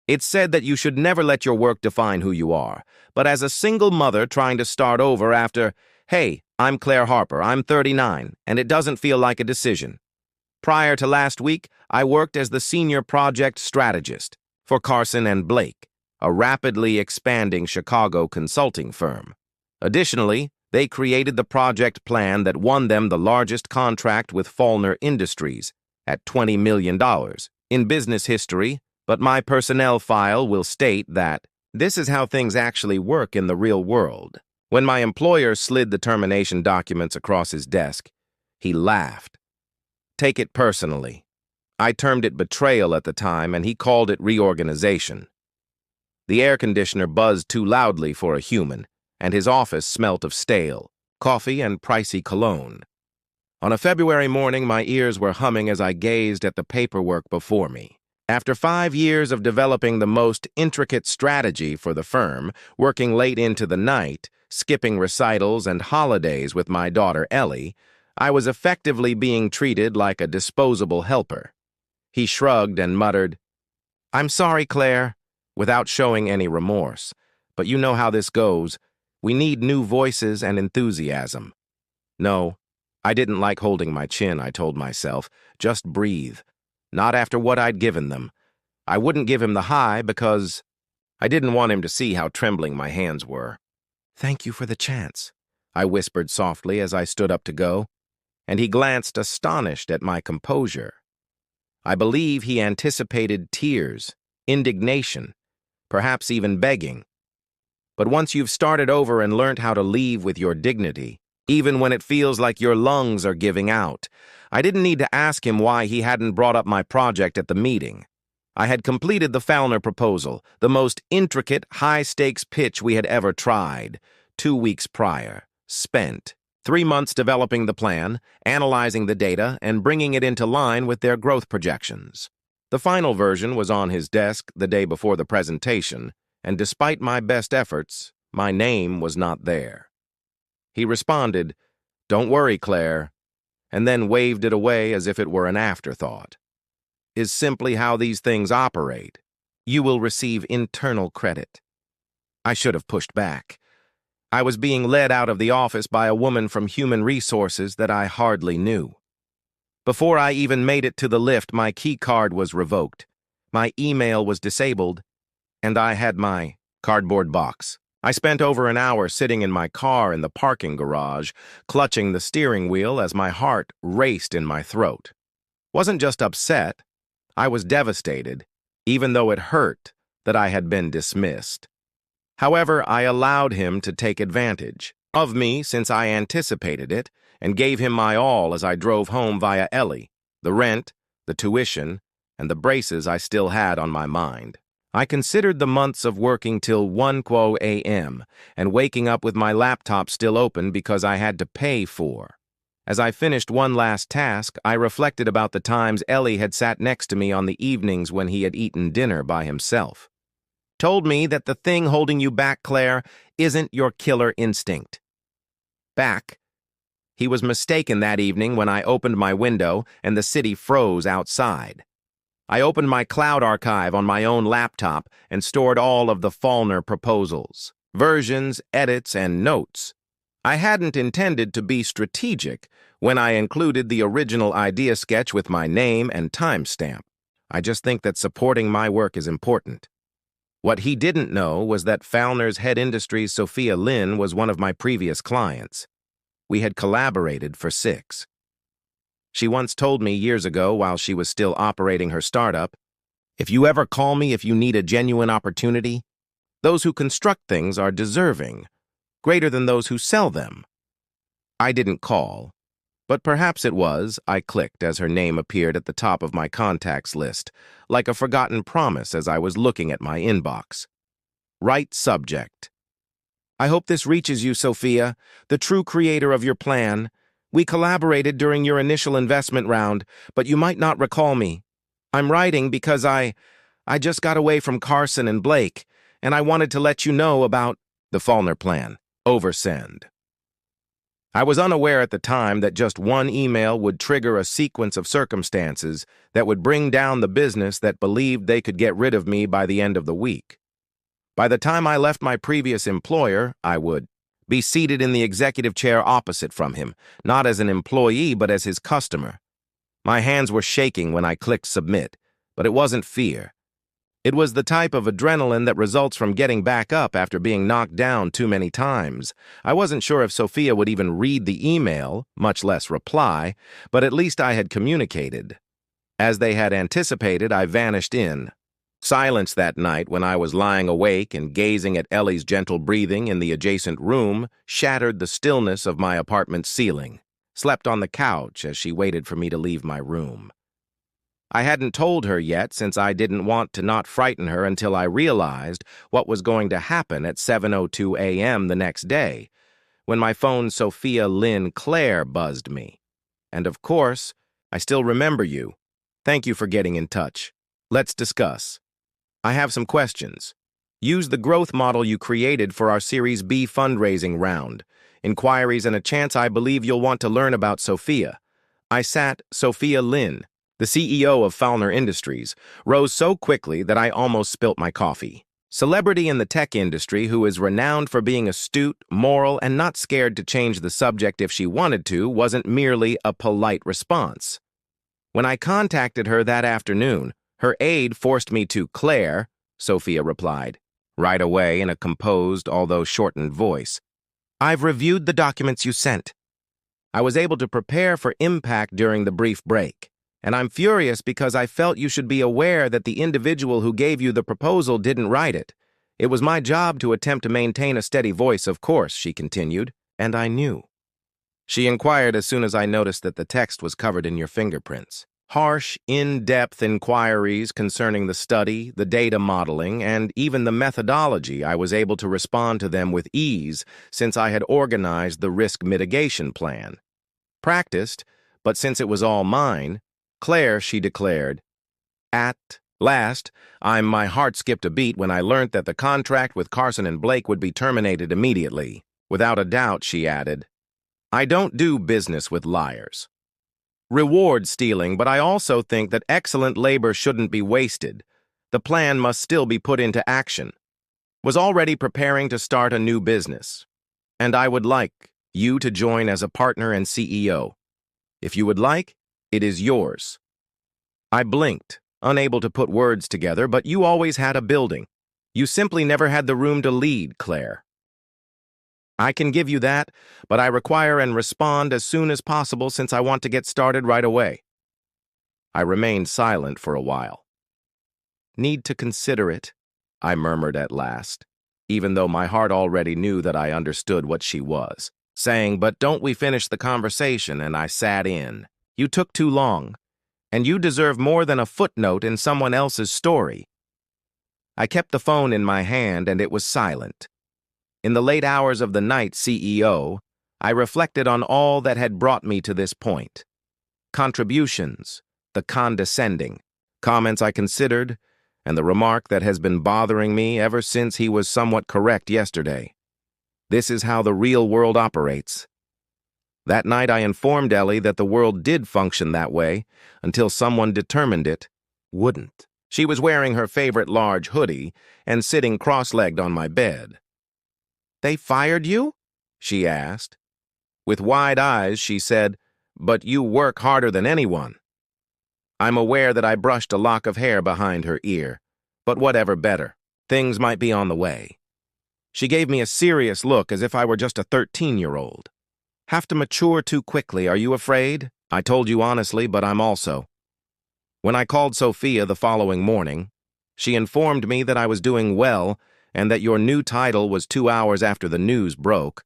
It's said that you should never let your work define who you are, but as a single mother trying to start over after, hey, I'm Claire Harper, I'm 39, and it doesn't feel like a decision. Prior to last week, I worked as the senior project strategist for Carson and Blake, a rapidly expanding Chicago consulting firm. Additionally, they created the project plan that won them the largest contract with Faulkner Industries at $20 million in business history, but my personnel file will state that this is how things actually work in the real world. When my employer slid the termination documents across his desk, he laughed. Take it personally. I termed it betrayal at the time, and he called it reorganization. The air conditioner buzzed too loudly for a human, and his office smelt of stale coffee and pricey cologne. On a February morning, my ears were humming as I gazed at the paperwork before me. After 5 years of developing the most intricate strategy for the firm, working late into the night, skipping recitals and holidays with my daughter Ellie, I was effectively being treated like a disposable helper. He shrugged and muttered, "I'm sorry, Claire," without showing any remorse. "But you know how this goes. We need new voices and enthusiasm." No, I didn't like holding my chin, I told myself. Just breathe. Not after what I'd given them. I wouldn't give him the high because I didn't want him to see how trembling my hands were. "Thank you for the chance," I whispered softly as I stood up to go, and he glanced astonished at my composure. I believe he anticipated tears, indignation, perhaps even begging. But once you've started over and learned how to leave with your dignity, even when it feels like your lungs are giving out, I didn't need to ask him why he hadn't brought up my project at the meeting. I had completed the Faulkner proposal, the most intricate, high-stakes pitch we had ever tried, 2 weeks prior, spent 3 months developing the plan, analyzing the data, and bringing it into line with their growth projections. The final version was on his desk the day before the presentation, and despite my best efforts, my name was not there. He responded, "Don't worry, Claire," and then waved it away as if it were an afterthought. Is simply how these things operate. You will receive internal credit. I should have pushed back. I was being led out of the office by a woman from Human Resources that I hardly knew. Before I even made it to the lift, my key card was revoked, my email was disabled, and I had my cardboard box. I spent over an hour sitting in my car in the parking garage, clutching the steering wheel as my heart raced in my throat. Wasn't just upset, I was devastated, even though it hurt that I had been dismissed. However, I allowed him to take advantage of me since I anticipated it and gave him my all as I drove home via Ellie, the rent, the tuition, and the braces I still had on my mind. I considered the months of working till 1 a.m. and waking up with my laptop still open because I had to pay for. As I finished one last task, I reflected about the times Ellie had sat next to me on the evenings when he had eaten dinner by himself. Told me that the thing holding you back, Claire, isn't your killer instinct. Back. He was mistaken that evening when I opened my window and the city froze outside. I opened my cloud archive on my own laptop and stored all of the Faulkner proposals, versions, edits, and notes. I hadn't intended to be strategic when I included the original idea sketch with my name and timestamp. I just think that supporting my work is important. What he didn't know was that Faulkner's head industries Sophia Lynn was one of my previous clients. We had collaborated for 6. She once told me years ago while she was still operating her startup, "If you ever call me if you need a genuine opportunity, those who construct things are deserving, greater than those who sell them." I didn't call, but perhaps it was, I clicked as her name appeared at the top of my contacts list, like a forgotten promise as I was looking at my inbox. Right subject. "I hope this reaches you, Sophia, the true creator of your plan. We collaborated during your initial investment round, but you might not recall me. I'm writing because I just got away from Carson and Blake, and I wanted to let you know about the Faulkner plan. Oversend." I was unaware at the time that just one email would trigger a sequence of circumstances that would bring down the business that believed they could get rid of me by the end of the week. By the time I left my previous employer, I would be seated in the executive chair opposite from him, not as an employee but as his customer. My hands were shaking when I clicked submit, but it wasn't fear. It was the type of adrenaline that results from getting back up after being knocked down too many times. I wasn't sure if Sophia would even read the email, much less reply, but at least I had communicated. As they had anticipated, I vanished in. Silence that night when I was lying awake and gazing at Ellie's gentle breathing in the adjacent room shattered the stillness of my apartment's ceiling. Slept on the couch as she waited for me to leave my room. I hadn't told her yet since I didn't want to not frighten her until I realized what was going to happen at 7:02 a.m. the next day, when my phone Sophia Lynn Claire buzzed me. And of course, I still remember you. Thank you for getting in touch. Let's discuss. I have some questions. Use the growth model you created for our Series B fundraising round. Inquiries and a chance I believe you'll want to learn about Sophia. I sat Sophia Lynn, the CEO of Fallner Industries, rose so quickly that I almost spilt my coffee. Celebrity in the tech industry who is renowned for being astute, moral, and not scared to change the subject if she wanted to wasn't merely a polite response. When I contacted her that afternoon, her aide forced me to Claire, Sophia replied, right away in a composed, although shortened voice. I've reviewed the documents you sent. I was able to prepare for impact during the brief break. And I'm furious because I felt you should be aware that the individual who gave you the proposal didn't write it. It was my job to attempt to maintain a steady voice, of course, she continued, and I knew. She inquired as soon as I noticed that the text was covered in your fingerprints. Harsh, in-depth inquiries concerning the study, the data modeling, and even the methodology. I was able to respond to them with ease since I had organized the risk mitigation plan. Practiced, but since it was all mine, Claire, she declared, at last, my heart skipped a beat when I learned that the contract with Carson and Blake would be terminated immediately. Without a doubt, she added, I don't do business with liars. Reward stealing, but I also think that excellent labor shouldn't be wasted. The plan must still be put into action. Was already preparing to start a new business. And I would like you to join as a partner and CEO. If you would like, it is yours. I blinked, unable to put words together, but you always had a building. You simply never had the room to lead, Claire. I can give you that, but I require and respond as soon as possible since I want to get started right away. I remained silent for a while. Need to consider it, I murmured at last, even though my heart already knew that I understood what she was, saying, but don't we finish the conversation, and I sat in. You took too long, and you deserve more than a footnote in someone else's story. I kept the phone in my hand, and it was silent. In the late hours of the night, CEO, I reflected on all that had brought me to this point. Contributions, the condescending, comments I considered, and the remark that has been bothering me ever since he was somewhat correct yesterday. This is how the real world operates. That night I informed Ellie that the world did function that way until someone determined it wouldn't. She was wearing her favorite large hoodie and sitting cross-legged on my bed. They fired you? She asked. With wide eyes, she said, but you work harder than anyone. I'm aware that I brushed a lock of hair behind her ear, but whatever better. Things might be on the way. She gave me a serious look as if I were just a 13-year-old. Have to mature too quickly, are you afraid? I told you honestly, but I'm also. When I called Sophia the following morning, she informed me that I was doing well and that your new title was 2 hours after the news broke.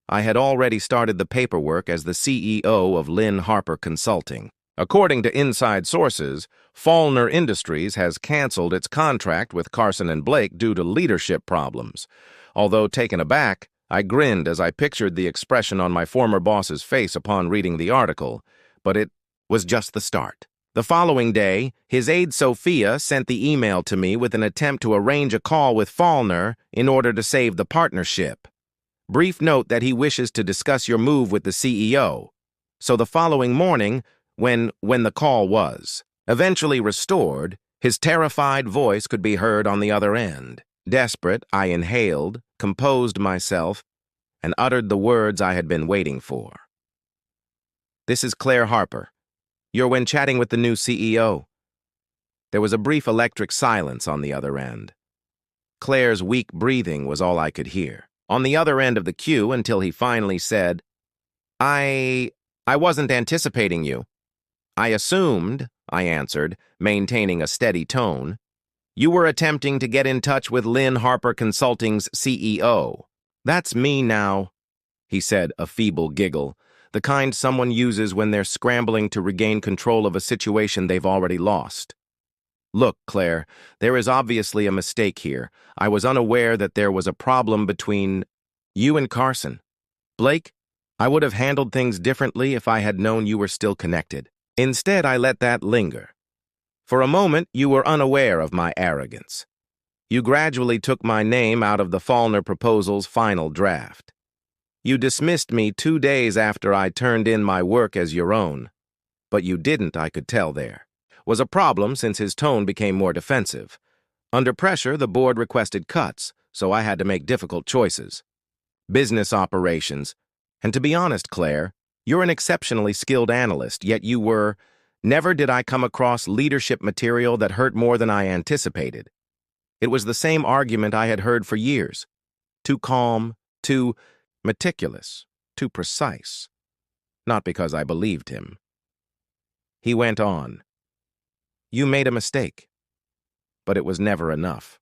I had already started the paperwork as the CEO of Lynn Harper Consulting. According to inside sources, Fallner Industries has canceled its contract with Carson and Blake due to leadership problems. Although taken aback, I grinned as I pictured the expression on my former boss's face upon reading the article, but it was just the start. The following day, his aide Sophia sent the email to me with an attempt to arrange a call with Fallner in order to save the partnership. Brief note that he wishes to discuss your move with the CEO. So the following morning, when the call was eventually restored, his terrified voice could be heard on the other end. Desperate, I inhaled, composed myself, and uttered the words I had been waiting for. "This is Claire Harper. You're when chatting with the new CEO." There was a brief electric silence on the other end. Claire's weak breathing was all I could hear on the other end of the queue until he finally said, I wasn't anticipating you." "I assumed," I answered, maintaining a steady tone, "you were attempting to get in touch with Lynn Harper Consulting's CEO." "That's me now," he said, a feeble giggle, the kind someone uses when they're scrambling to regain control of a situation they've already lost. "Look, Claire, there is obviously a mistake here. I was unaware that there was a problem between you and Carson. Blake, I would have handled things differently if I had known you were still connected. Instead, I let that linger. For a moment, you were unaware of my arrogance. You gradually took my name out of the Fallner proposal's final draft. You dismissed me 2 days after I turned in my work as your own. But you didn't, I could tell there. Was a problem since his tone became more defensive. Under pressure, the board requested cuts, so I had to make difficult choices. Business operations. And to be honest, Claire, you're an exceptionally skilled analyst, yet you were... Never did I come across leadership material that hurt more than I anticipated. It was the same argument I had heard for years. Too calm, too meticulous, too precise. Not because I believed him. He went on. You made a mistake, but it was never enough.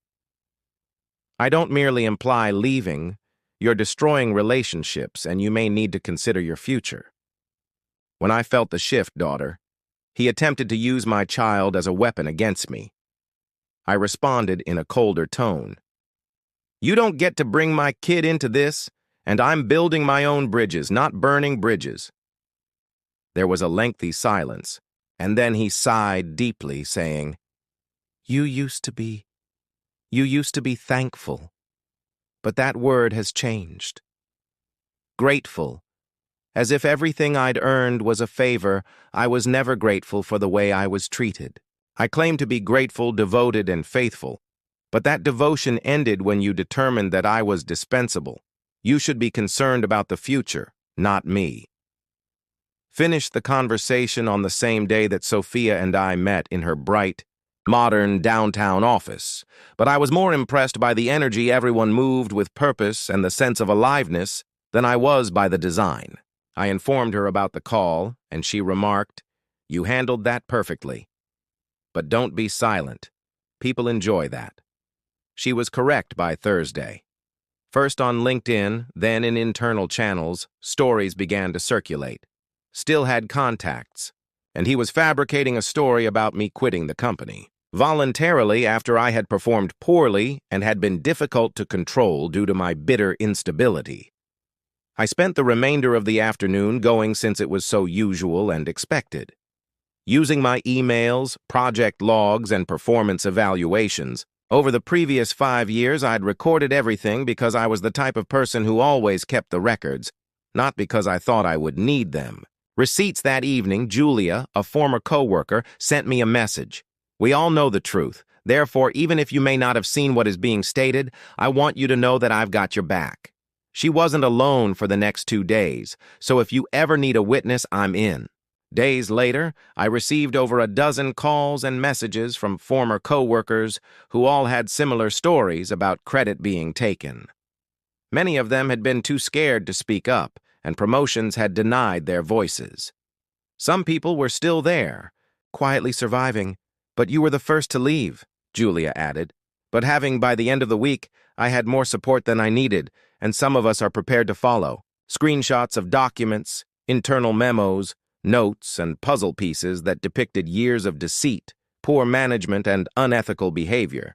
I don't merely imply leaving. You're destroying relationships, and you may need to consider your future. When I felt the shift, daughter, he attempted to use my child as a weapon against me. I responded in a colder tone. You don't get to bring my kid into this, and I'm building my own bridges, not burning bridges. There was a lengthy silence, and then he sighed deeply, saying, You used to be thankful, but that word has changed. Grateful. As if everything I'd earned was a favor, I was never grateful for the way I was treated. I claimed to be grateful, devoted, and faithful, but that devotion ended when you determined that I was dispensable. You should be concerned about the future, not me. Finished the conversation on the same day that Sophia and I met in her bright, modern downtown office, but I was more impressed by the energy everyone moved with purpose and the sense of aliveness than I was by the design. I informed her about the call, and she remarked, You handled that perfectly. But don't be silent. People enjoy that. She was correct by Thursday. First on LinkedIn, then in internal channels, stories began to circulate. Still had contacts, and he was fabricating a story about me quitting the company. Voluntarily after I had performed poorly and had been difficult to control due to my bitter instability. I spent the remainder of the afternoon going since it was so usual and expected. Using my emails, project logs, and performance evaluations, over the previous 5 years I'd recorded everything because I was the type of person who always kept the records, not because I thought I would need them. Receipts that evening, Julia, a former coworker, sent me a message. We all know the truth. Therefore, even if you may not have seen what is being stated, I want you to know that I've got your back. She wasn't alone for the next 2 days, so if you ever need a witness, I'm in. Days later, I received over a dozen calls and messages from former coworkers who all had similar stories about credit being taken. Many of them had been too scared to speak up, and promotions had denied their voices. Some people were still there, quietly surviving, but you were the first to leave, Julia added. But having by the end of the week, I had more support than I needed, and some of us are prepared to follow. Screenshots of documents, internal memos, notes, and puzzle pieces that depicted years of deceit, poor management, and unethical behavior.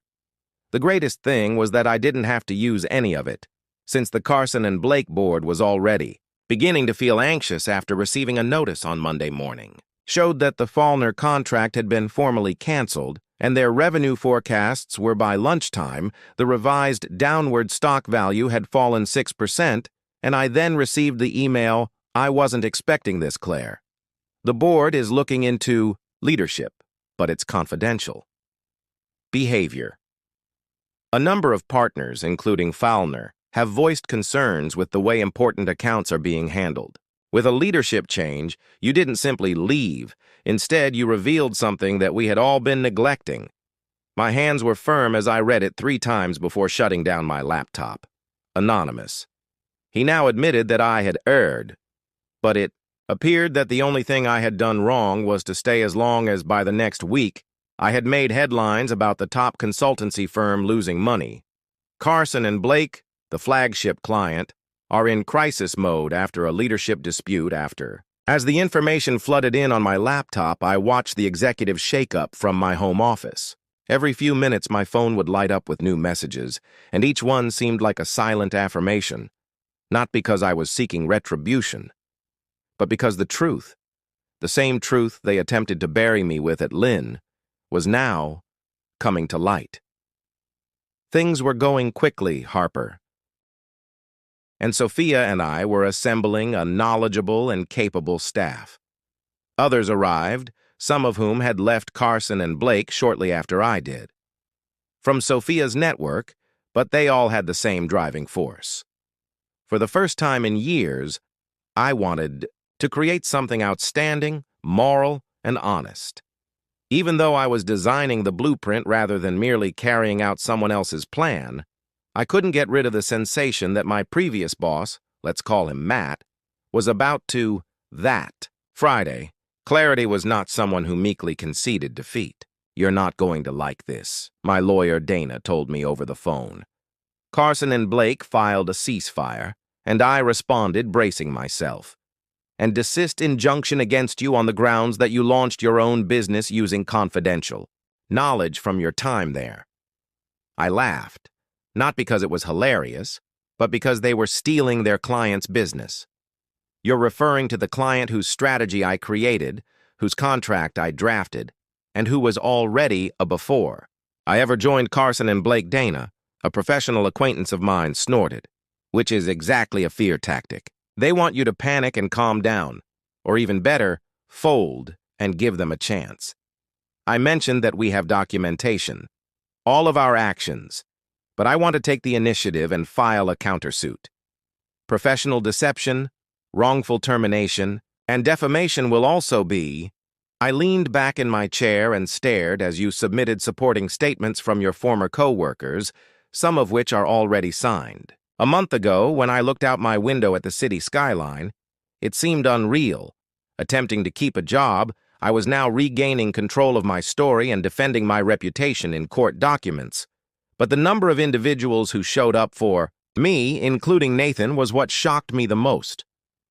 The greatest thing was that I didn't have to use any of it, since the Carson and Blake board was all ready. Beginning to feel anxious after receiving a notice on Monday morning. Showed that the Fallner contract had been formally canceled, and their revenue forecasts were by lunchtime, the revised downward stock value had fallen 6%, And I then received the email, "I wasn't expecting this, Claire. The board is looking into leadership, but it's confidential." Behavior. A number of partners, including Fowler, have voiced concerns with the way important accounts are being handled. With a leadership change, you didn't simply leave. Instead, you revealed something that we had all been neglecting. My hands were firm as I read it 3 times before shutting down my laptop. Anonymous. He now admitted that I had erred, but it appeared that the only thing I had done wrong was to stay as long as by the next week I had made headlines about the top consultancy firm losing money. Carson and Blake, the flagship client, are in crisis mode after a leadership dispute. As the information flooded in on my laptop, I watched the executive shakeup from my home office. Every few minutes, my phone would light up with new messages, and each one seemed like a silent affirmation, not because I was seeking retribution, but because the truth, the same truth they attempted to bury me with at Lynn, was now coming to light. Things were going quickly, Harper, and Sophia and I were assembling a knowledgeable and capable staff. Others arrived, some of whom had left Carson and Blake shortly after I did. From Sophia's network, but they all had the same driving force. For the first time in years, I wanted to create something outstanding, moral, and honest. Even though I was designing the blueprint rather than merely carrying out someone else's plan, I couldn't get rid of the sensation that my previous boss, let's call him Matt, was about to that. Friday, Clarity was not someone who meekly conceded defeat. "You're not going to like this," my lawyer Dana told me over the phone. Carson and Blake filed a ceasefire, and I responded, bracing myself. "And desist injunction against you on the grounds that you launched your own business using confidential knowledge from your time there." I laughed, not because it was hilarious, but because they were stealing their client's business. "You're referring to the client whose strategy I created, whose contract I drafted, and who was already a before I ever joined Carson and Blake." Dana, a professional acquaintance of mine, snorted. "Which is exactly a fear tactic. They want you to panic and calm down, or even better, fold and give them a chance." I mentioned that we have documentation, all of our actions, but I want to take the initiative and file a countersuit. Professional deception, wrongful termination, and defamation will also be. I leaned back in my chair and stared as you submitted supporting statements from your former co-workers, some of which are already signed. A month ago, when I looked out my window at the city skyline, it seemed unreal. Attempting to keep a job, I was now regaining control of my story and defending my reputation in court documents. But the number of individuals who showed up for me, including Nathan, was what shocked me the most.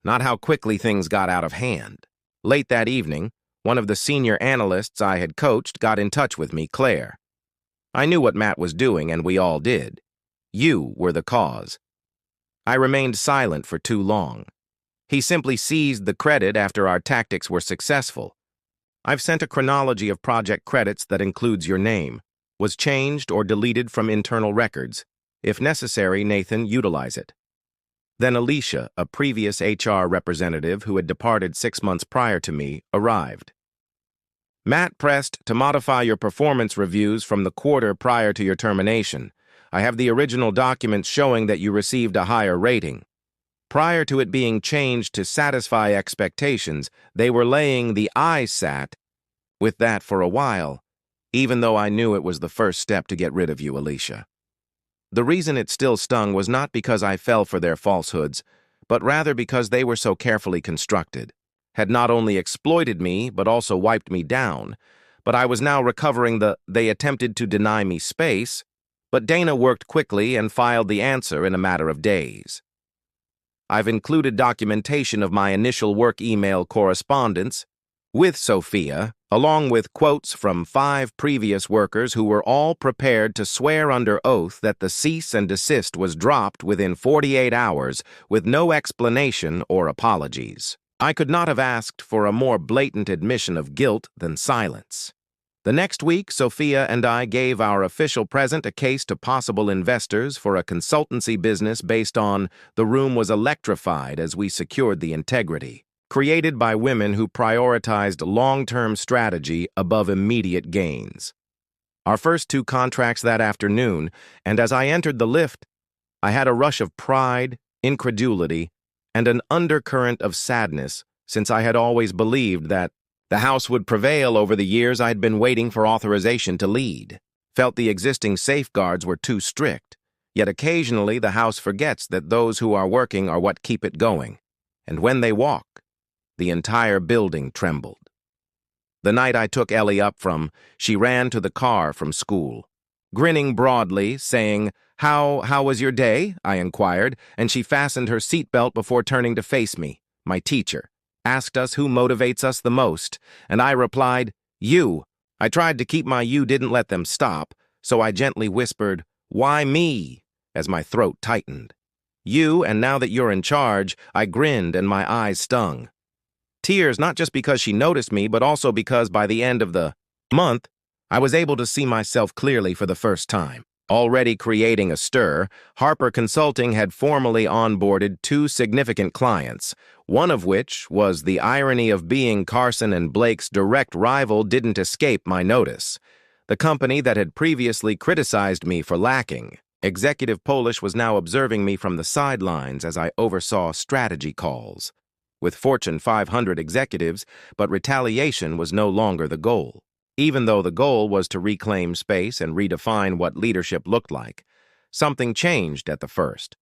Not how quickly things got out of hand. Late that evening, one of the senior analysts I had coached got in touch with me, Claire. I knew what Matt was doing, and we all did. You were the cause. I remained silent for too long. He simply seized the credit after our tactics were successful. I've sent a chronology of project credits that includes your name, was changed or deleted from internal records. If necessary, Nathan, utilize it. Then Alicia, a previous HR representative who had departed 6 months prior to me, arrived. "Matt pressed to modify your performance reviews from the quarter prior to your termination. I have the original documents showing that you received a higher rating. Prior to it being changed to satisfy expectations, they were laying the I sat with that for a while, even though I knew it was the first step to get rid of you, Alicia. The reason it still stung was not because I fell for their falsehoods, but rather because they were so carefully constructed, had not only exploited me, but also wiped me down. But I was now recovering they attempted to deny me space, but Dana worked quickly and filed the answer in a matter of days. I've included documentation of my initial work email correspondence with Sophia, along with quotes from 5 previous workers who were all prepared to swear under oath that the cease and desist was dropped within 48 hours with no explanation or apologies. I could not have asked for a more blatant admission of guilt than silence. The next week, Sophia and I gave our official present a case to possible investors for a consultancy business based on "The room was electrified as we secured the integrity," created by women who prioritized long-term strategy above immediate gains. Our first 2 contracts that afternoon, and as I entered the lift, I had a rush of pride, incredulity, and an undercurrent of sadness, since I had always believed that the house would prevail over the years I'd been waiting for authorization to lead. Felt the existing safeguards were too strict, yet occasionally the house forgets that those who are working are what keep it going, and when they walk, the entire building trembled. The night I took Ellie up from, she ran to the car from school. Grinning broadly, saying, How was your day?" I inquired, and she fastened her seatbelt before turning to face me. My teacher asked us who motivates us the most, and I replied, "You." I tried to keep my "you" didn't let them stop, so I gently whispered, "Why me?" as my throat tightened. "You, and now that you're in charge," I grinned and my eyes stung. Tears, not just because she noticed me, but also because by the end of the month, I was able to see myself clearly for the first time. Already creating a stir, Harper Consulting had formally onboarded 2 significant clients, one of which was the irony of being Carson & Blake's direct rival didn't escape my notice. The company that had previously criticized me for lacking. Executive Polish was now observing me from the sidelines as I oversaw strategy calls. With Fortune 500 executives, but retaliation was no longer the goal. Even though the goal was to reclaim space and redefine what leadership looked like, something changed at the first.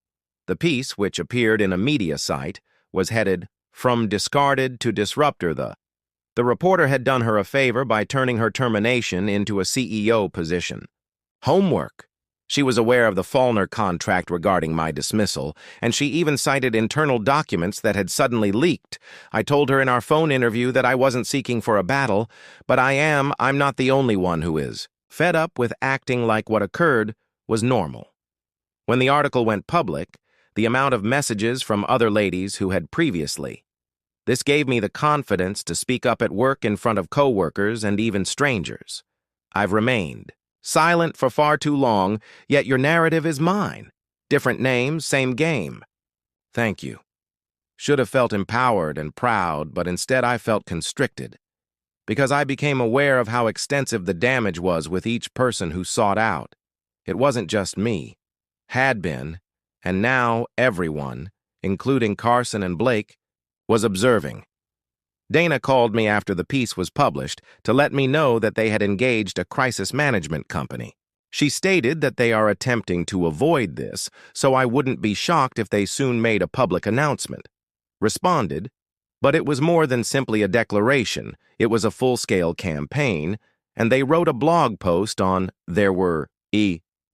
The piece, which appeared in a media site, was headed, "From Discarded to Disruptor." The reporter had done her a favor by turning her termination into a CEO position. Homework. She was aware of the Fallner contract regarding my dismissal, and she even cited internal documents that had suddenly leaked. I told her in our phone interview that I wasn't seeking for a battle, but I'm not the only one who is. Fed up with acting like what occurred was normal. When the article went public, the amount of messages from other ladies who had previously. This gave me the confidence to speak up at work in front of coworkers and even strangers. I've remained silent for far too long, yet your narrative is mine. Different names, same game. Thank you. Should have felt empowered and proud, but instead I felt constricted, because I became aware of how extensive the damage was with each person who sought out. It wasn't just me. Had been, and now everyone, including Carson & Blake, was observing. Dana called me after the piece was published to let me know that they had engaged a crisis management company. She stated that they are attempting to avoid this, so I wouldn't be shocked if they soon made a public announcement. Responded, but it was more than simply a declaration. It was a full-scale campaign, and they wrote a blog post on "There were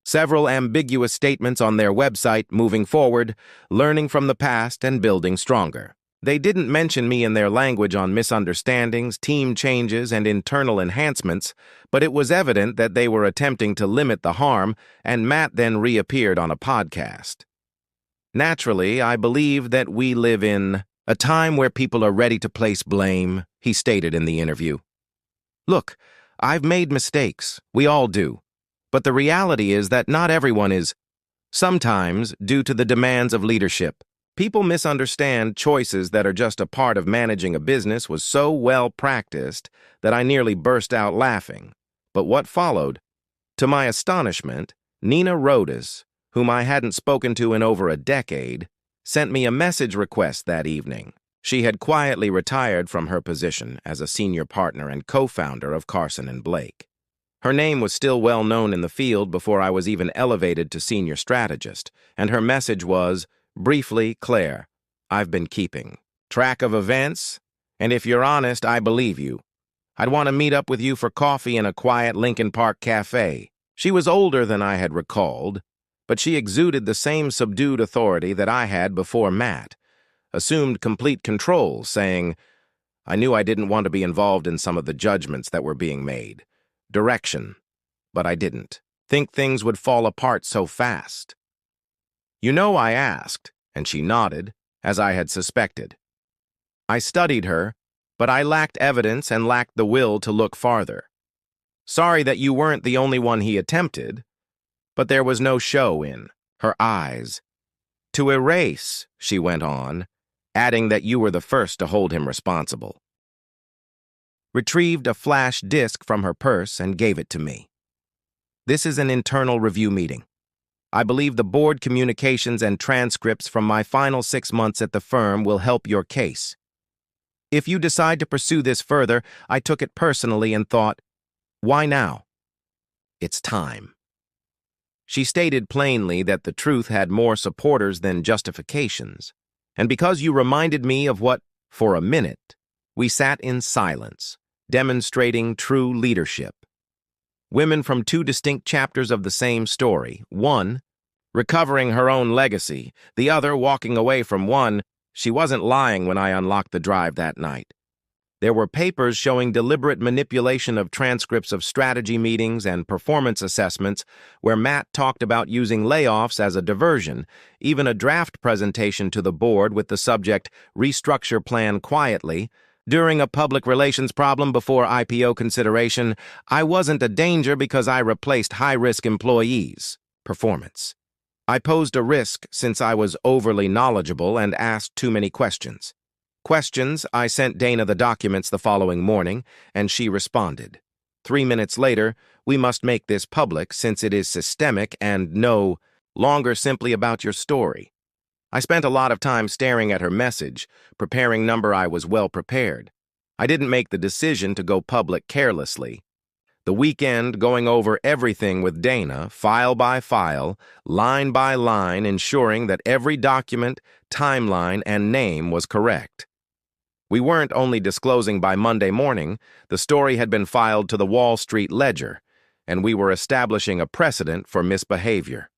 several ambiguous statements on their website moving forward, learning from the past and building stronger." They didn't mention me in their language on misunderstandings, team changes, and internal enhancements, but it was evident that they were attempting to limit the harm, and Matt then reappeared on a podcast. "Naturally, I believe that we live in a time where people are ready to place blame," he stated in the interview. "Look, I've made mistakes. We all do. But the reality is that not everyone is. Sometimes, due to the demands of leadership, people misunderstand choices that are just a part of managing a business was so well practiced that I nearly burst out laughing. But what followed? To my astonishment, Nina Rodas, whom I hadn't spoken to in over a decade, sent me a message request that evening. She had quietly retired from her position as a senior partner and co-founder of Carson & Blake. Her name was still well known in the field before I was even elevated to senior strategist, and her message was, briefly, "Claire, I've been keeping track of events, and if you're honest, I believe you. I'd want to meet up with you for coffee in a quiet Lincoln Park cafe." She was older than I had recalled, but she exuded the same subdued authority that I had before Matt, assumed complete control, saying, "I knew I didn't want to be involved in some of the judgments that were being made. Direction. But I didn't think things would fall apart so fast." "You know," I asked, and she nodded, as I had suspected. I studied her, but I lacked evidence and lacked the will to look farther. Sorry that you weren't the only one he attempted. But there was no show in her eyes. To erase, she went on, adding that you were the first to hold him responsible. Retrieved a flash disk from her purse and gave it to me. This is an internal review meeting. I believe the board communications and transcripts from my final 6 months at the firm will help your case. If you decide to pursue this further, I took it personally and thought, why now? It's time. She stated plainly that the truth had more supporters than justifications, and because you reminded me of what, for a minute, we sat in silence, demonstrating true leadership. Women from 2 distinct chapters of the same story, one, recovering her own legacy, the other walking away from one. She wasn't lying when I unlocked the drive that night. There were papers showing deliberate manipulation of transcripts of strategy meetings and performance assessments where Matt talked about using layoffs as a diversion, even a draft presentation to the board with the subject, "Restructure Plan Quietly." During a public relations problem before IPO consideration, I wasn't a danger because I replaced high-risk employees. Performance. I posed a risk since I was overly knowledgeable and asked too many questions. I sent Dana the documents the following morning, and she responded. 3 minutes later, we must make this public since it is systemic and no longer simply about your story. I spent a lot of time staring at her message, preparing number I was well prepared. I didn't make the decision to go public carelessly. The weekend going over everything with Dana, file by file, line by line, ensuring that every document, timeline, and name was correct. We weren't only disclosing by Monday morning, the story had been filed to the Wall Street Ledger, and we were establishing a precedent for misbehavior.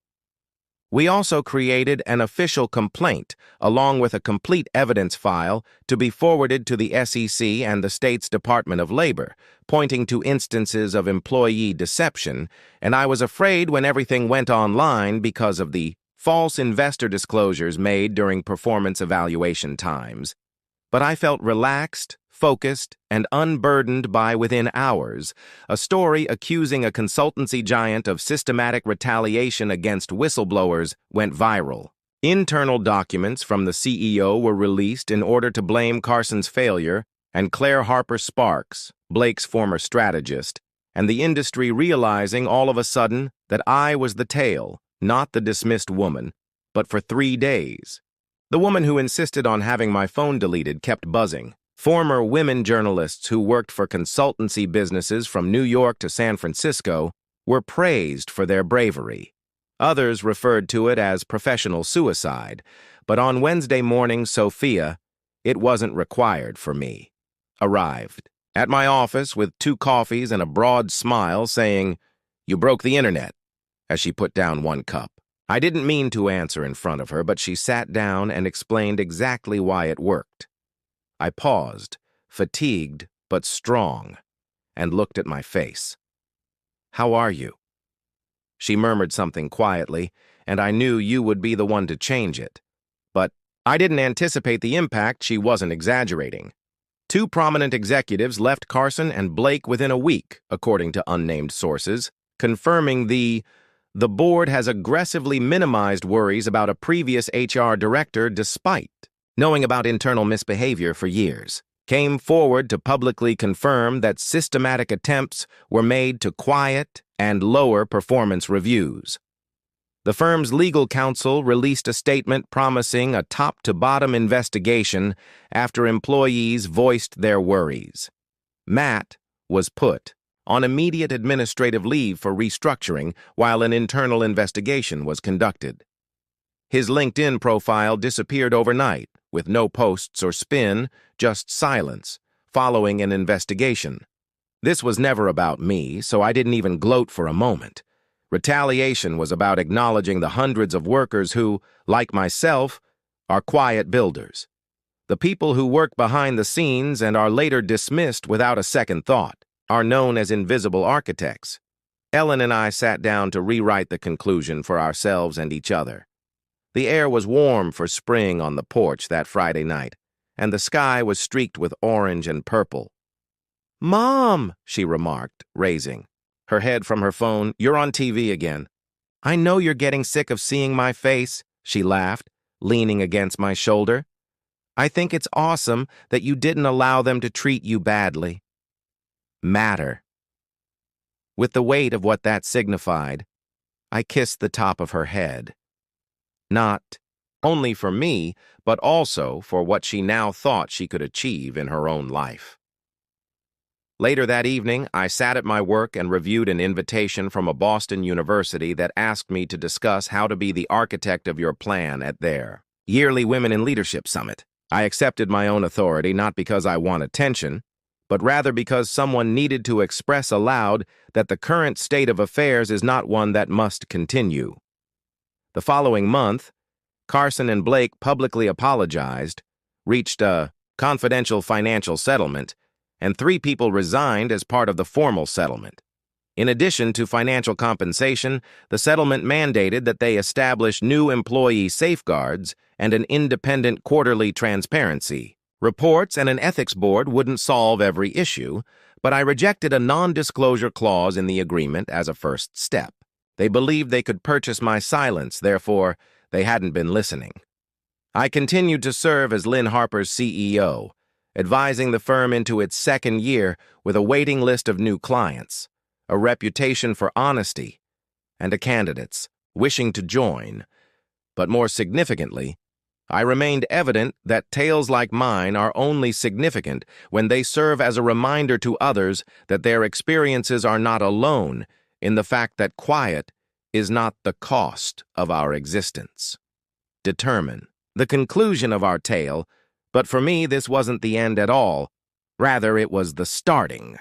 We also created an official complaint, along with a complete evidence file, to be forwarded to the SEC and the state's Department of Labor, pointing to instances of employee deception, and I was afraid when everything went online because of the false investor disclosures made during performance evaluation times. But I felt relaxed, focused, and unburdened by within hours. A story accusing a consultancy giant of systematic retaliation against whistleblowers went viral. Internal documents from the CEO were released in order to blame Carson's failure, and Claire Harper Sparks, Blake's former strategist, and the industry realizing all of a sudden that I was the tail, not the dismissed woman, but for 3 days. The woman who insisted on having my phone deleted kept buzzing. Former women journalists who worked for consultancy businesses from New York to San Francisco were praised for their bravery. Others referred to it as professional suicide, but on Wednesday morning, Sophia, it wasn't required for me, arrived at my office with 2 coffees and a broad smile saying, "You broke the internet," as she put down 1 cup. I didn't mean to answer in front of her, but she sat down and explained exactly why it worked. I paused, fatigued but strong, and looked at my face. "How are you?" She murmured something quietly, and I knew you would be the one to change it. But I didn't anticipate the impact. She wasn't exaggerating. 2 prominent executives left Carson and Blake within a week, according to unnamed sources, confirming the board has aggressively minimized worries about a previous HR director despite knowing about internal misbehavior for years, came forward to publicly confirm that systematic attempts were made to quiet and lower performance reviews. The firm's legal counsel released a statement promising a top-to-bottom investigation after employees voiced their worries. Matt was put on immediate administrative leave for restructuring while an internal investigation was conducted. His LinkedIn profile disappeared overnight, with no posts or spin, just silence, following an investigation. This was never about me, so I didn't even gloat for a moment. Retaliation was about acknowledging the hundreds of workers who, like myself, are quiet builders. The people who work behind the scenes and are later dismissed without a second thought are known as invisible architects. Ellen and I sat down to rewrite the conclusion for ourselves and each other. The air was warm for spring on the porch that Friday night, and the sky was streaked with orange and purple. "Mom," she remarked, raising her head from her phone. "You're on TV again." "I know you're getting sick of seeing my face," she laughed, leaning against my shoulder. "I think it's awesome that you didn't allow them to treat you badly." Matter. With the weight of what that signified, I kissed the top of her head. Not only for me, but also for what she now thought she could achieve in her own life. Later that evening, I sat at my work and reviewed an invitation from a Boston university that asked me to discuss how to be the architect of your plan at their yearly Women in Leadership Summit. I accepted my own authority not because I want attention, but rather because someone needed to express aloud that the current state of affairs is not one that must continue. The following month, Carson and Blake publicly apologized, reached a confidential financial settlement, and 3 people resigned as part of the formal settlement. In addition to financial compensation, the settlement mandated that they establish new employee safeguards and an independent quarterly transparency. Reports and an ethics board wouldn't solve every issue, but I rejected a non-disclosure clause in the agreement as a first step. They believed they could purchase my silence, therefore, they hadn't been listening. I continued to serve as Lynn Harper's CEO, advising the firm into its second year with a waiting list of new clients, a reputation for honesty, and a candidates wishing to join. But more significantly, I remained evident that tales like mine are only significant when they serve as a reminder to others that their experiences are not alone in the fact that quiet is not the cost of our existence. Determine the conclusion of our tale, but for me this wasn't the end at all. Rather, it was the starting.